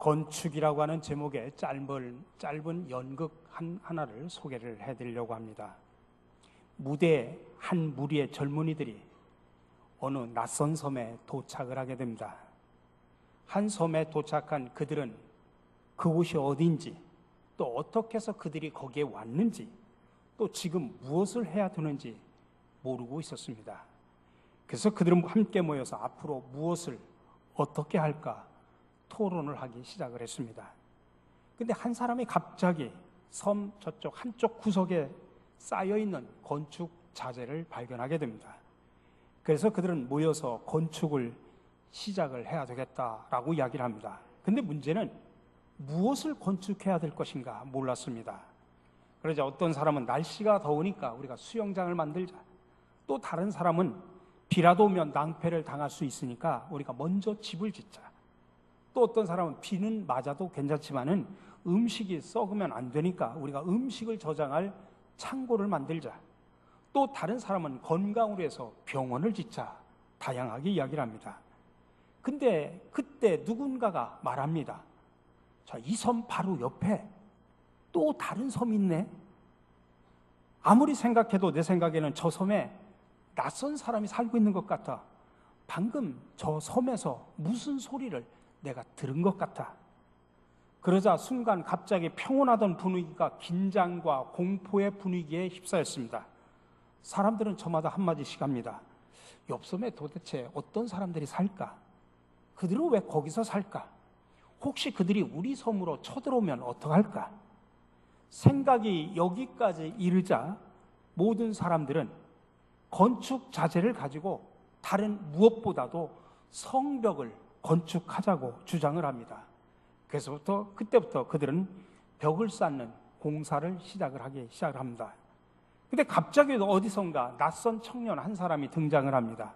건축이라고 하는 제목의 짧은 연극 하나를 소개를 해드리려고 합니다. 무대에 한 무리의 젊은이들이 어느 낯선 섬에 도착을 하게 됩니다. 한 섬에 도착한 그들은 그곳이 어디인지, 또 어떻게 해서 그들이 거기에 왔는지, 또 지금 무엇을 해야 되는지 모르고 있었습니다. 그래서 그들은 함께 모여서 앞으로 무엇을 어떻게 할까 토론을 하기 시작을 했습니다. 근데 한 사람이 갑자기 섬 저쪽 한쪽 구석에 쌓여있는 건축 자재를 발견하게 됩니다. 그래서 그들은 모여서 건축을 시작을 해야 되겠다라고 이야기를 합니다. 근데 문제는 무엇을 건축해야 될 것인가 몰랐습니다. 그러자 어떤 사람은 날씨가 더우니까 우리가 수영장을 만들자. 또 다른 사람은 비라도 오면 낭패를 당할 수 있으니까 우리가 먼저 집을 짓자. 또 어떤 사람은 비는 맞아도 괜찮지만은 음식이 썩으면 안 되니까 우리가 음식을 저장할 창고를 만들자. 또 다른 사람은 건강을 위해서 병원을 짓자. 다양하게 이야기를 합니다. 근데 그때 누군가가 말합니다. 자, 이 섬 바로 옆에 또 다른 섬이 있네. 아무리 생각해도 내 생각에는 저 섬에 낯선 사람이 살고 있는 것 같아. 방금 저 섬에서 무슨 소리를 내가 들은 것 같아. 그러자 순간 갑자기 평온하던 분위기가 긴장과 공포의 분위기에 휩싸였습니다. 사람들은 저마다 한마디씩 합니다. 옆 섬에 도대체 어떤 사람들이 살까? 그들은 왜 거기서 살까? 혹시 그들이 우리 섬으로 쳐들어오면 어떡할까? 생각이 여기까지 이르자 모든 사람들은 건축 자재를 가지고 다른 무엇보다도 성벽을 건축하자고 주장을 합니다. 그때부터 그들은 벽을 쌓는 공사를 시작을 합니다. 근데 갑자기 어디선가 낯선 청년 한 사람이 등장을 합니다.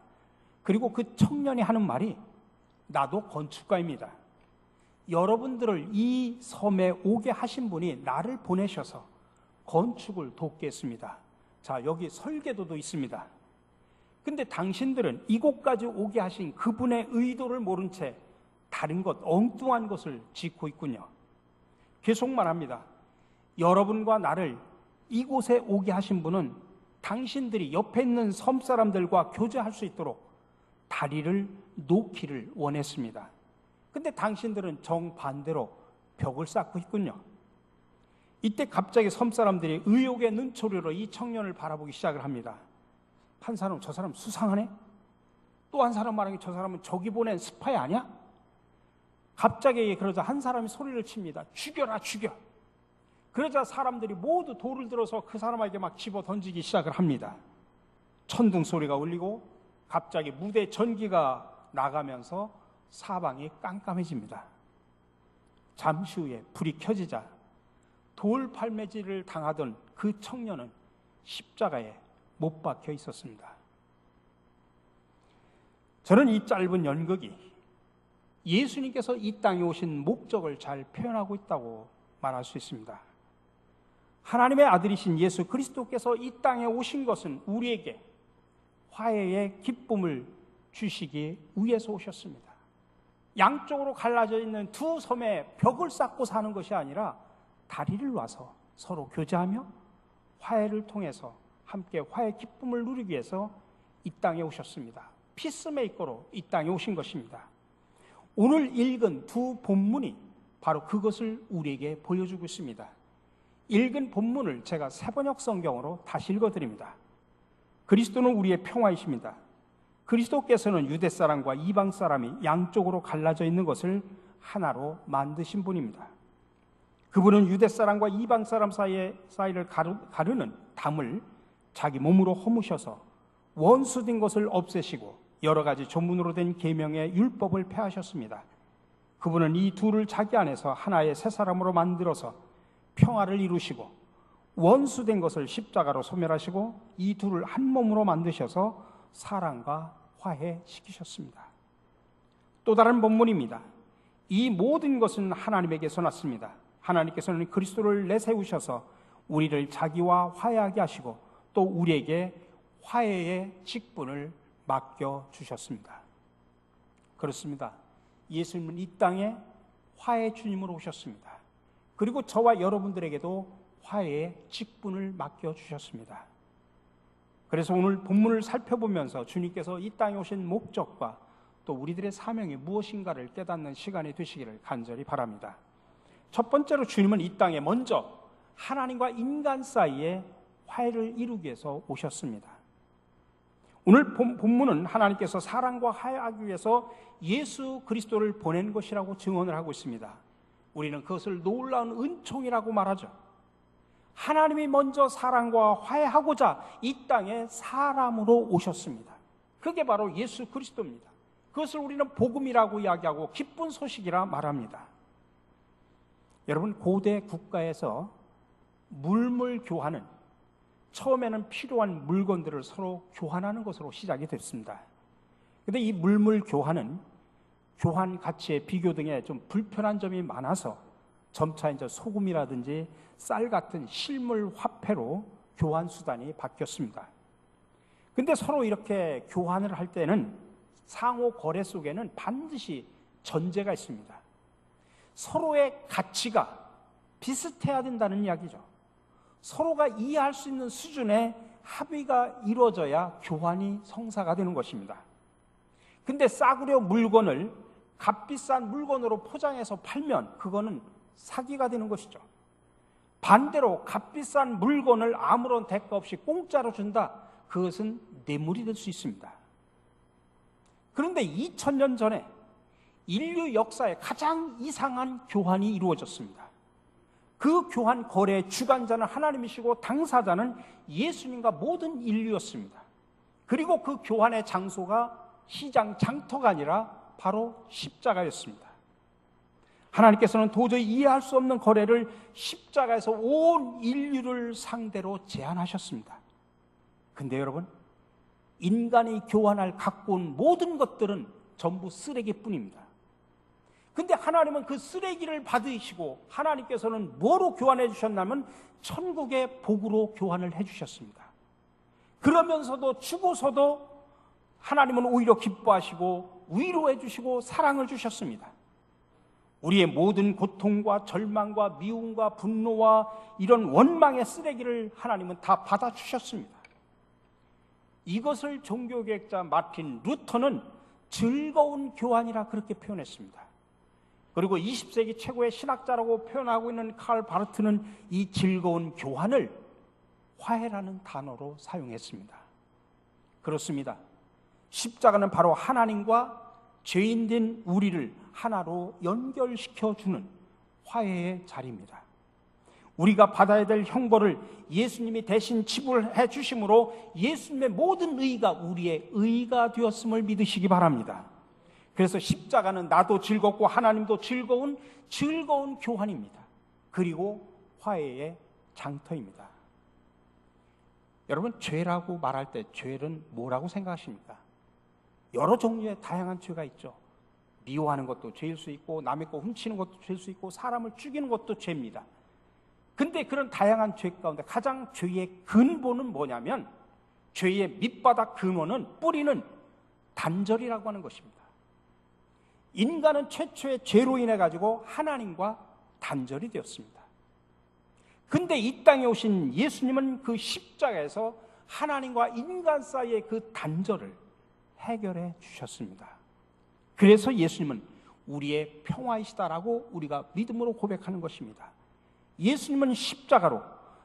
그리고 그 청년이 하는 말이 나도 건축가입니다. 여러분들을 이 섬에 오게 하신 분이 나를 보내셔서 건축을 돕겠습니다. 자, 여기 설계도도 있습니다. 근데 당신들은 이곳까지 오게 하신 그분의 의도를 모른 채 다른 것, 엉뚱한 것을 짓고 있군요. 계속 말합니다. 여러분과 나를 이곳에 오게 하신 분은 당신들이 옆에 있는 섬 사람들과 교제할 수 있도록 다리를 놓기를 원했습니다. 근데 당신들은 정반대로 벽을 쌓고 있군요. 이때 갑자기 섬 사람들이 의욕의 눈초리로 이 청년을 바라보기 시작을 합니다. 한 사람은 저 사람 수상하네? 또 한 사람 말하기 저 사람은 저기 보낸 스파이 아니야? 갑자기 그러자 한 사람이 소리를 칩니다. 죽여라, 죽여. 그러자 사람들이 모두 돌을 들어서 그 사람에게 막 집어 던지기 시작을 합니다. 천둥 소리가 울리고 갑자기 무대 전기가 나가면서 사방이 깜깜해집니다. 잠시 후에 불이 켜지자 돌팔매질을 당하던 그 청년은 십자가에 못 박혀 있었습니다. 저는 이 짧은 연극이 예수님께서 이 땅에 오신 목적을 잘 표현하고 있다고 말할 수 있습니다. 하나님의 아들이신 예수 그리스도께서 이 땅에 오신 것은 우리에게 화해의 기쁨을 주시기 위해서 오셨습니다. 양쪽으로 갈라져 있는 두 섬에 벽을 쌓고 사는 것이 아니라 다리를 놔서 서로 교제하며 화해를 통해서 함께 화해의 기쁨을 누리기 위해서 이 땅에 오셨습니다. 피스메이커로 이 땅에 오신 것입니다. 오늘 읽은 두 본문이 바로 그것을 우리에게 보여주고 있습니다. 읽은 본문을 제가 세번역 성경으로 다시 읽어드립니다. 그리스도는 우리의 평화이십니다. 그리스도께서는 유대 사람과 이방 사람이 양쪽으로 갈라져 있는 것을 하나로 만드신 분입니다. 그분은 유대 사람과 이방 사람 사이를 가르는 담을 자기 몸으로 허무셔서 원수된 것을 없애시고 여러 가지 조문으로 된 계명의 율법을 폐하셨습니다. 그분은 이 둘을 자기 안에서 하나의 새 사람으로 만들어서 평화를 이루시고 원수된 것을 십자가로 소멸하시고 이 둘을 한 몸으로 만드셔서 사랑과 화해시키셨습니다. 또 다른 본문입니다. 이 모든 것은 하나님에게서 났습니다. 하나님께서는 그리스도를 내세우셔서 우리를 자기와 화해하게 하시고 또 우리에게 화해의 직분을 맡겨주셨습니다. 그렇습니다. 예수님은 이 땅에 화해 주님으로 오셨습니다. 그리고 저와 여러분들에게도 화해의 직분을 맡겨주셨습니다. 그래서 오늘 본문을 살펴보면서 주님께서 이 땅에 오신 목적과 또 우리들의 사명이 무엇인가를 깨닫는 시간이 되시기를 간절히 바랍니다. 첫 번째로 주님은 이 땅에 먼저 하나님과 인간 사이에 화해를 이루기 위해서 오셨습니다. 오늘 본문은 하나님께서 사람과 화해하기 위해서 예수 그리스도를 보낸 것이라고 증언을 하고 있습니다. 우리는 그것을 놀라운 은총이라고 말하죠. 하나님이 먼저 사람과 화해하고자 이 땅에 사람으로 오셨습니다. 그게 바로 예수 그리스도입니다. 그것을 우리는 복음이라고 이야기하고 기쁜 소식이라 말합니다. 여러분, 고대 국가에서 물물 교환은 처음에는 필요한 물건들을 서로 교환하는 것으로 시작이 됐습니다. 그런데 이 물물 교환은 교환 가치의 비교 등에 좀 불편한 점이 많아서 점차 이제 소금이라든지 쌀 같은 실물 화폐로 교환 수단이 바뀌었습니다. 근데 서로 이렇게 교환을 할 때는 상호 거래 속에는 반드시 전제가 있습니다. 서로의 가치가 비슷해야 된다는 이야기죠. 서로가 이해할 수 있는 수준의 합의가 이루어져야 교환이 성사가 되는 것입니다. 근데 싸구려 물건을 값비싼 물건으로 포장해서 팔면 그거는 사기가 되는 것이죠. 반대로 값비싼 물건을 아무런 대가 없이 공짜로 준다, 그것은 뇌물이 될 수 있습니다. 그런데 2000년 전에 인류 역사에 가장 이상한 교환이 이루어졌습니다. 그 교환 거래의 주관자는 하나님이시고 당사자는 예수님과 모든 인류였습니다. 그리고 그 교환의 장소가 시장 장터가 아니라 바로 십자가였습니다. 하나님께서는 도저히 이해할 수 없는 거래를 십자가에서 온 인류를 상대로 제안하셨습니다. 근데 여러분, 인간이 교환할 갖고 온 모든 것들은 전부 쓰레기뿐입니다. 근데 하나님은 그 쓰레기를 받으시고 하나님께서는 뭐로 교환해 주셨냐면 천국의 복으로 교환을 해 주셨습니다. 그러면서도 죽어서도 하나님은 오히려 기뻐하시고 위로해 주시고 사랑을 주셨습니다. 우리의 모든 고통과 절망과 미움과 분노와 이런 원망의 쓰레기를 하나님은 다 받아주셨습니다. 이것을 종교개혁자 마틴 루터는 즐거운 교환이라 그렇게 표현했습니다. 그리고 20세기 최고의 신학자라고 표현하고 있는 칼 바르트는 이 즐거운 교환을 화해라는 단어로 사용했습니다. 그렇습니다. 십자가는 바로 하나님과 죄인된 우리를 하나로 연결시켜주는 화해의 자리입니다. 우리가 받아야 될 형벌을 예수님이 대신 지불해 주심으로 예수님의 모든 의가 우리의 의가 되었음을 믿으시기 바랍니다. 그래서 십자가는 나도 즐겁고 하나님도 즐거운 교환입니다. 그리고 화해의 장터입니다. 여러분, 죄라고 말할 때 죄는 뭐라고 생각하십니까? 여러 종류의 다양한 죄가 있죠. 미워하는 것도 죄일 수 있고 남의 거 훔치는 것도 죄일 수 있고 사람을 죽이는 것도 죄입니다. 근데 그런 다양한 죄 가운데 가장 죄의 근본은 뭐냐면 죄의 밑바닥 근원은 뿌리는 단절이라고 하는 것입니다. 인간은 최초의 죄로 인해 가지고 하나님과 단절이 되었습니다. 근데 이 땅에 오신 예수님은 그 십자가에서 하나님과 인간 사이의 그 단절을 해결해 주셨습니다. 그래서 예수님은 우리의 평화이시다라고 우리가 믿음으로 고백하는 것입니다. 예수님은 십자가로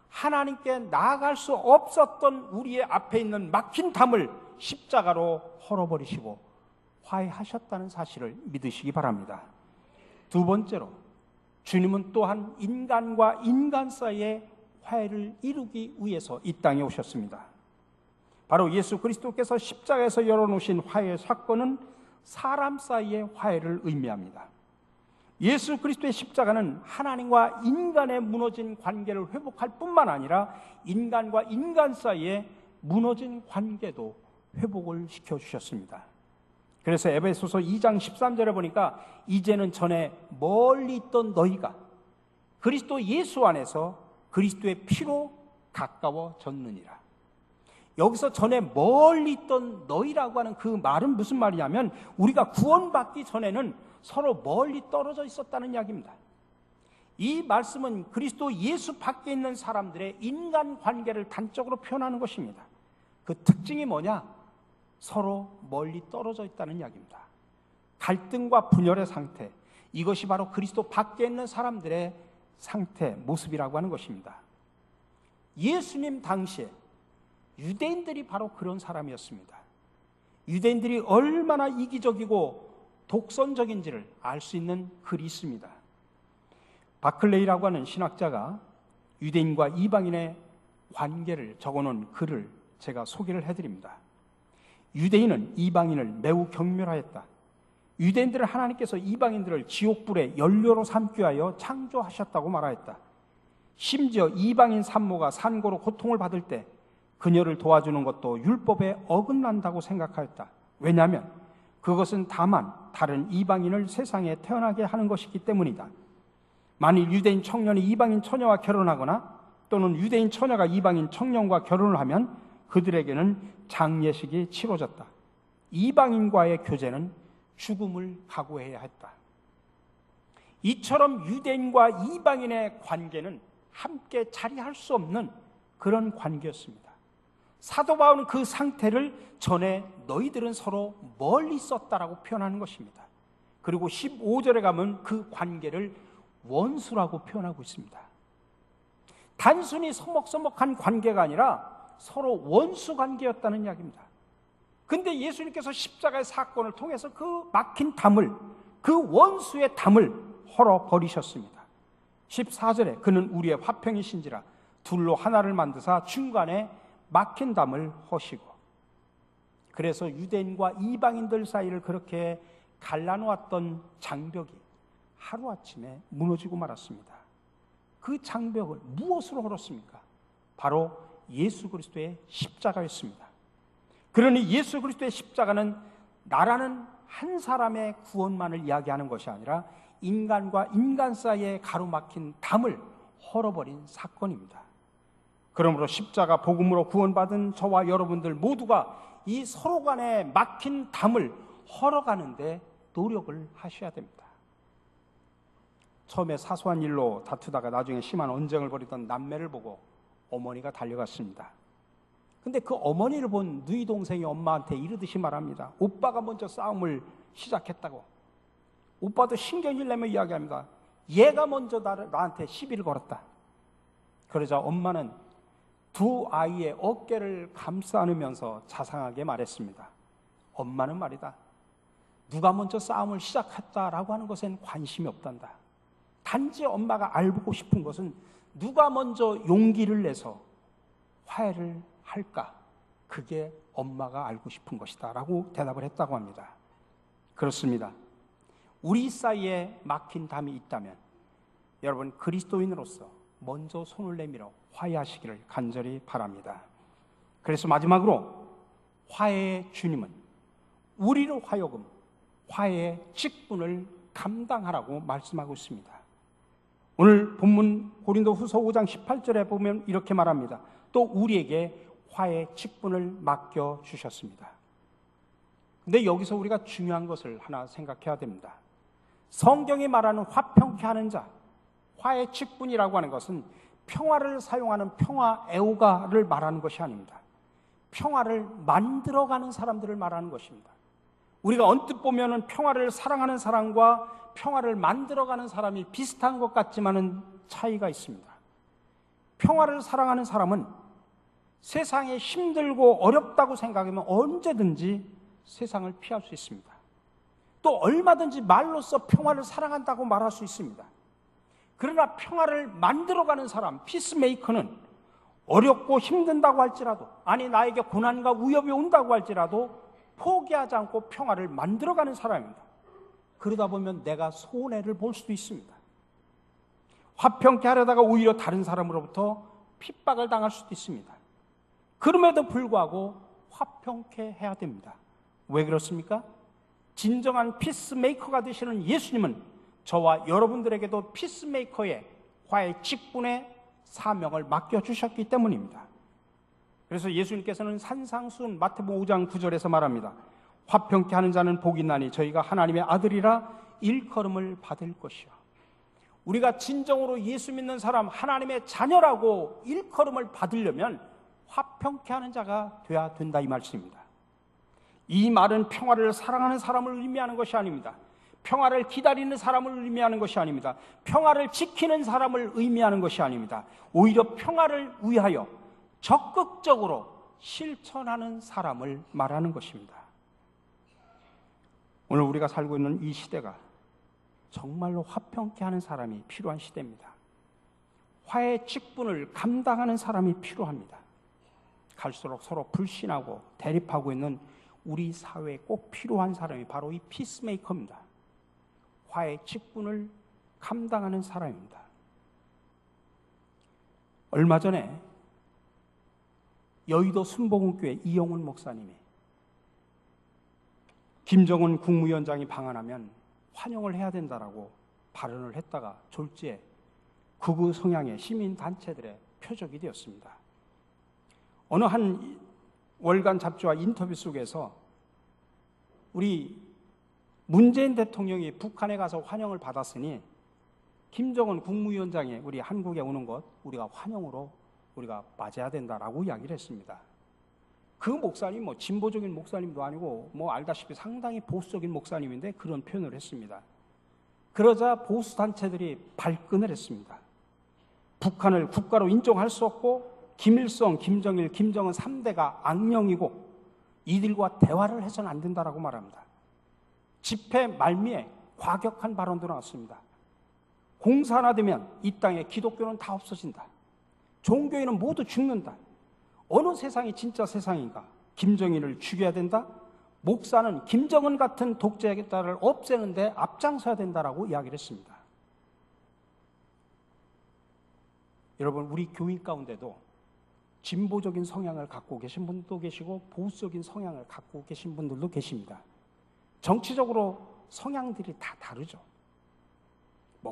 하나님께 나아갈 수 없었던 우리의 앞에 있는 막힌 담을 십자가로 헐어버리시고 화해하셨다는 사실을 믿으시기 바랍니다. 두 번째로, 주님은 또한 인간과 인간 사이의 화해를 이루기 위해서 이 땅에 오셨습니다. 바로 예수 그리스도께서 십자가에서 열어놓으신 화해의 사건은 사람 사이의 화해를 의미합니다. 예수 그리스도의 십자가는 하나님과 인간의 무너진 관계를 회복할 뿐만 아니라 인간과 인간 사이의 무너진 관계도 회복을 시켜주셨습니다. 그래서 에베소서 2장 13절에 보니까 이제는 전에 멀리 있던 너희가 그리스도 예수 안에서 그리스도의 피로 가까워졌느니라. 여기서 전에 멀리 있던 너희라고 하는 그 말은 무슨 말이냐면 우리가 구원받기 전에는 서로 멀리 떨어져 있었다는 이야기입니다. 이 말씀은 그리스도 예수 밖에 있는 사람들의 인간관계를 단적으로 표현하는 것입니다. 그 특징이 뭐냐? 서로 멀리 떨어져 있다는 이야기입니다. 갈등과 분열의 상태, 이것이 바로 그리스도 밖에 있는 사람들의 상태, 모습이라고 하는 것입니다. 예수님 당시에 유대인들이 바로 그런 사람이었습니다. 유대인들이 얼마나 이기적이고 독선적인지를 알 수 있는 글이 있습니다. 바클레이라고 하는 신학자가 유대인과 이방인의 관계를 적어놓은 글을 제가 소개를 해드립니다. 유대인은 이방인을 매우 경멸하였다. 유대인들은 하나님께서 이방인들을 지옥불의 연료로 삼기 위하여 창조하셨다고 말하였다. 심지어 이방인 산모가 산고로 고통을 받을 때 그녀를 도와주는 것도 율법에 어긋난다고 생각하였다. 왜냐하면 그것은 다만 다른 이방인을 세상에 태어나게 하는 것이기 때문이다. 만일 유대인 청년이 이방인 처녀와 결혼하거나 또는 유대인 처녀가 이방인 청년과 결혼을 하면 그들에게는 장례식이 치러졌다. 이방인과의 교제는 죽음을 각오해야 했다. 이처럼 유대인과 이방인의 관계는 함께 자리할 수 없는 그런 관계였습니다. 사도 바울은 그 상태를 전에 너희들은 서로 멀리 있었다라고 표현하는 것입니다. 그리고 15절에 가면 그 관계를 원수라고 표현하고 있습니다. 단순히 서먹서먹한 관계가 아니라 서로 원수 관계였다는 이야기입니다. 근데 예수님께서 십자가의 사건을 통해서 그 막힌 담을, 그 원수의 담을 헐어버리셨습니다. 14절에 그는 우리의 화평이신지라 둘로 하나를 만드사 중간에 막힌 담을 허시고, 그래서 유대인과 이방인들 사이를 그렇게 갈라놓았던 장벽이 하루아침에 무너지고 말았습니다. 그 장벽을 무엇으로 헐었습니까? 바로 예수 그리스도의 십자가였습니다. 그러니 예수 그리스도의 십자가는 나라는 한 사람의 구원만을 이야기하는 것이 아니라 인간과 인간 사이에 가로막힌 담을 헐어버린 사건입니다. 그러므로 십자가 복음으로 구원받은 저와 여러분들 모두가 이 서로 간에 막힌 담을 헐어가는데 노력을 하셔야 됩니다. 처음에 사소한 일로 다투다가 나중에 심한 언쟁을 벌이던 남매를 보고 어머니가 달려갔습니다. 근데 그 어머니를 본 누이 동생이 엄마한테 이르듯이 말합니다. 오빠가 먼저 싸움을 시작했다고. 오빠도 신경질 내며 이야기합니다. 얘가 먼저 나한테 시비를 걸었다. 그러자 엄마는 두 아이의 어깨를 감싸 안으면서 자상하게 말했습니다. 엄마는 말이다, 누가 먼저 싸움을 시작했다라고 하는 것엔 관심이 없단다. 단지 엄마가 알고 싶은 것은 누가 먼저 용기를 내서 화해를 할까? 그게 엄마가 알고 싶은 것이다 라고 대답을 했다고 합니다. 그렇습니다. 우리 사이에 막힌 담이 있다면 여러분 그리스도인으로서 먼저 손을 내밀어 화해하시기를 간절히 바랍니다. 그래서 마지막으로 화해의 주님은 우리로 하여금 화해의 직분을 감당하라고 말씀하고 있습니다. 오늘 본문 고린도후서 5장 18절에 보면 이렇게 말합니다. 또 우리에게 화해의 직분을 맡겨주셨습니다. 근데 여기서 우리가 중요한 것을 하나 생각해야 됩니다. 성경이 말하는 화평케 하는 자, 화해의 직분이라고 하는 것은 평화를 사용하는 평화 애호가를 말하는 것이 아닙니다. 평화를 만들어가는 사람들을 말하는 것입니다. 우리가 언뜻 보면은 평화를 사랑하는 사람과 평화를 만들어가는 사람이 비슷한 것 같지만은 차이가 있습니다. 평화를 사랑하는 사람은 세상에 힘들고 어렵다고 생각하면 언제든지 세상을 피할 수 있습니다. 또 얼마든지 말로써 평화를 사랑한다고 말할 수 있습니다. 그러나 평화를 만들어가는 사람, 피스메이커는 어렵고 힘든다고 할지라도, 아니 나에게 고난과 위협이 온다고 할지라도 포기하지 않고 평화를 만들어가는 사람입니다. 그러다 보면 내가 손해를 볼 수도 있습니다. 화평케 하려다가 오히려 다른 사람으로부터 핍박을 당할 수도 있습니다. 그럼에도 불구하고 화평케 해야 됩니다. 왜 그렇습니까? 진정한 피스메이커가 되시는 예수님은 저와 여러분들에게도 피스메이커의 화해 직분의 사명을 맡겨주셨기 때문입니다. 그래서 예수님께서는 산상수훈 마태복음 5장 9절에서 말합니다. 화평케 하는 자는 복이 있나니 저희가 하나님의 아들이라 일컬음을 받을 것이요. 우리가 진정으로 예수 믿는 사람, 하나님의 자녀라고 일컬음을 받으려면 화평케 하는 자가 되어야 된다, 이 말씀입니다. 이 말은 평화를 사랑하는 사람을 의미하는 것이 아닙니다. 평화를 기다리는 사람을 의미하는 것이 아닙니다. 평화를 지키는 사람을 의미하는 것이 아닙니다. 오히려 평화를 위하여 적극적으로 실천하는 사람을 말하는 것입니다. 오늘 우리가 살고 있는 이 시대가 정말로 화평케 하는 사람이 필요한 시대입니다. 화해의 직분을 감당하는 사람이 필요합니다. 갈수록 서로 불신하고 대립하고 있는 우리 사회에 꼭 필요한 사람이 바로 이 피스메이커입니다. 화해의 직분을 감당하는 사람입니다. 얼마 전에 여의도 순복음교회 이영훈 목사님이 김정은 국무위원장이 방한하면 환영을 해야 된다라고 발언을 했다가 졸지에 극우 성향의 시민단체들의 표적이 되었습니다. 어느 한 월간 잡지와 인터뷰 속에서 우리 문재인 대통령이 북한에 가서 환영을 받았으니 김정은 국무위원장이 우리 한국에 오는 것 우리가 환영으로 우리가 맞아야 된다라고 이야기를 했습니다. 그 목사님 진보적인 목사님도 아니고 알다시피 상당히 보수적인 목사님인데 그런 표현을 했습니다. 그러자 보수 단체들이 발끈을 했습니다. 북한을 국가로 인정할 수 없고 김일성, 김정일, 김정은 3대가 악령이고 이들과 대화를 해서는 안 된다라고 말합니다. 집회 말미에 과격한 발언도 나왔습니다. 공사 하나 되면 이 땅에 기독교는 다 없어진다. 종교인은 모두 죽는다. 어느 세상이 진짜 세상인가? 김정일을 죽여야 된다? 목사는 김정은 같은 독재자를 없애는데 앞장서야 된다라고 이야기를 했습니다. 여러분, 우리 교인 가운데도 진보적인 성향을 갖고 계신 분도 계시고 보수적인 성향을 갖고 계신 분들도 계십니다. 정치적으로 성향들이 다 다르죠.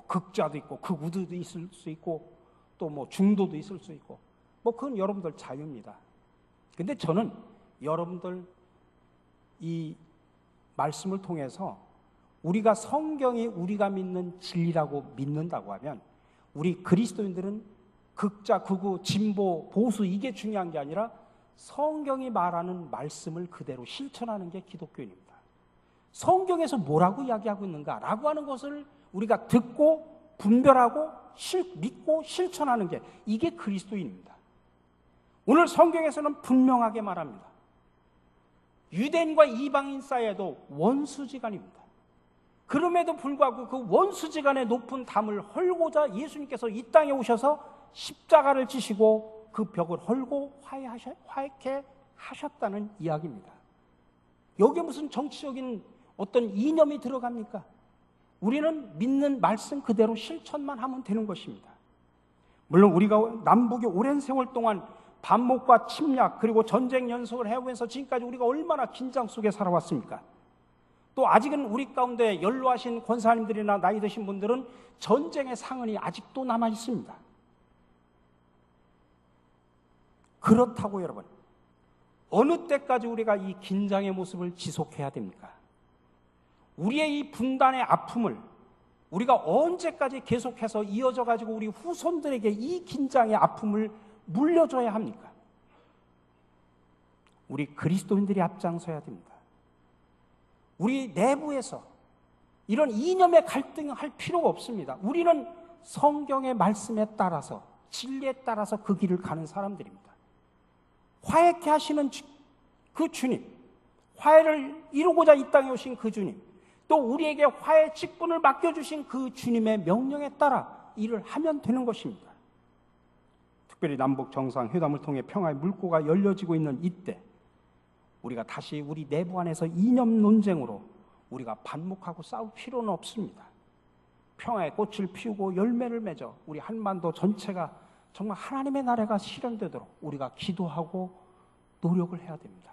극자도 있고 극우도 있을 수 있고 또 중도도 있을 수 있고 그건 여러분들 자유입니다. 근데 저는 여러분들 이 말씀을 통해서 우리가 성경이 우리가 믿는 진리라고 믿는다고 하면 우리 그리스도인들은 극자, 극우, 진보, 보수 이게 중요한 게 아니라 성경이 말하는 말씀을 그대로 실천하는 게 기독교인입니다. 성경에서 뭐라고 이야기하고 있는가라고 하는 것을 우리가 듣고 분별하고 믿고 실천하는 게 이게 그리스도인입니다. 오늘 성경에서는 분명하게 말합니다. 유대인과 이방인 사이에도 원수지간입니다. 그럼에도 불구하고 그 원수지간의 높은 담을 헐고자 예수님께서 이 땅에 오셔서 십자가를 지시고 그 벽을 헐고 화해케 하셨다는 이야기입니다. 여기에 무슨 정치적인 어떤 이념이 들어갑니까? 우리는 믿는 말씀 그대로 실천만 하면 되는 것입니다. 물론 우리가 남북이 오랜 세월 동안 반목과 침략 그리고 전쟁 연속을 해오면서 지금까지 우리가 얼마나 긴장 속에 살아왔습니까? 또 아직은 우리 가운데 연로하신 권사님들이나 나이 드신 분들은 전쟁의 상흔이 아직도 남아 있습니다. 그렇다고 여러분, 어느 때까지 우리가 이 긴장의 모습을 지속해야 됩니까? 우리의 이 분단의 아픔을 우리가 언제까지 계속해서 이어져 가지고 우리 후손들에게 이 긴장의 아픔을 물려줘야 합니까? 우리 그리스도인들이 앞장서야 됩니다. 우리 내부에서 이런 이념의 갈등을 할 필요가 없습니다. 우리는 성경의 말씀에 따라서 진리에 따라서 그 길을 가는 사람들입니다. 화해케 하시는 그 주님, 화해를 이루고자 이 땅에 오신 그 주님, 또 우리에게 화해 직분을 맡겨주신 그 주님의 명령에 따라 일을 하면 되는 것입니다. 특별히 남북 정상회담을 통해 평화의 물꼬가 열려지고 있는 이때 우리가 다시 우리 내부 안에서 이념 논쟁으로 우리가 반목하고 싸울 필요는 없습니다. 평화의 꽃을 피우고 열매를 맺어 우리 한반도 전체가 정말 하나님의 나라가 실현되도록 우리가 기도하고 노력을 해야 됩니다.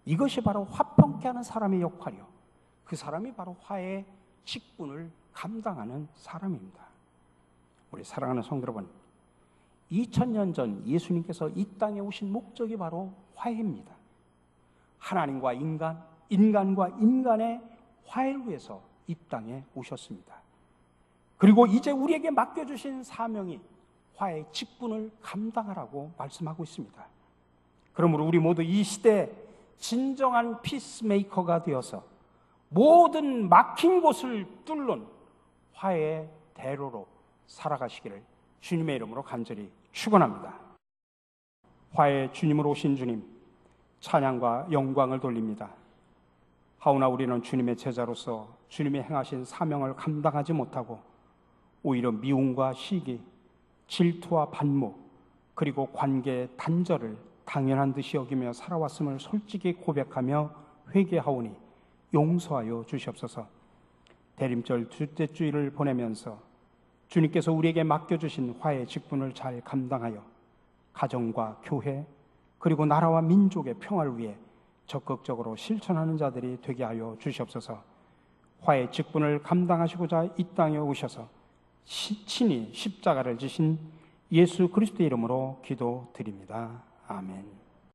이것이 바로 화평케 하는 사람의 역할이요, 그 사람이 바로 화해의 직분을 감당하는 사람입니다. 우리 사랑하는 성도 여러분, 2000년 전 예수님께서 이 땅에 오신 목적이 바로 화해입니다. 하나님과 인간, 인간과 인간의 화해를 위해서 이 땅에 오셨습니다. 그리고 이제 우리에게 맡겨주신 사명이 화해의 직분을 감당하라고 말씀하고 있습니다. 그러므로 우리 모두 이 시대에 진정한 피스메이커가 되어서 모든 막힌 곳을 뚫는 화해의 대로로 살아가시기를 주님의 이름으로 간절히 축원합니다. 화해의 주님으로 오신 주님, 찬양과 영광을 돌립니다. 하오나 우리는 주님의 제자로서 주님이 행하신 사명을 감당하지 못하고 오히려 미움과 시기, 질투와 반목, 그리고 관계의 단절을 당연한 듯이 여기며 살아왔음을 솔직히 고백하며 회개하오니 용서하여 주시옵소서. 대림절 둘째 주일을 보내면서 주님께서 우리에게 맡겨주신 화해의 직분을 잘 감당하여 가정과 교회 그리고 나라와 민족의 평화를 위해 적극적으로 실천하는 자들이 되게 하여 주시옵소서. 화해의 직분을 감당하시고자 이 땅에 오셔서 친히 십자가를 지신 예수 그리스도의 이름으로 기도드립니다. 아멘.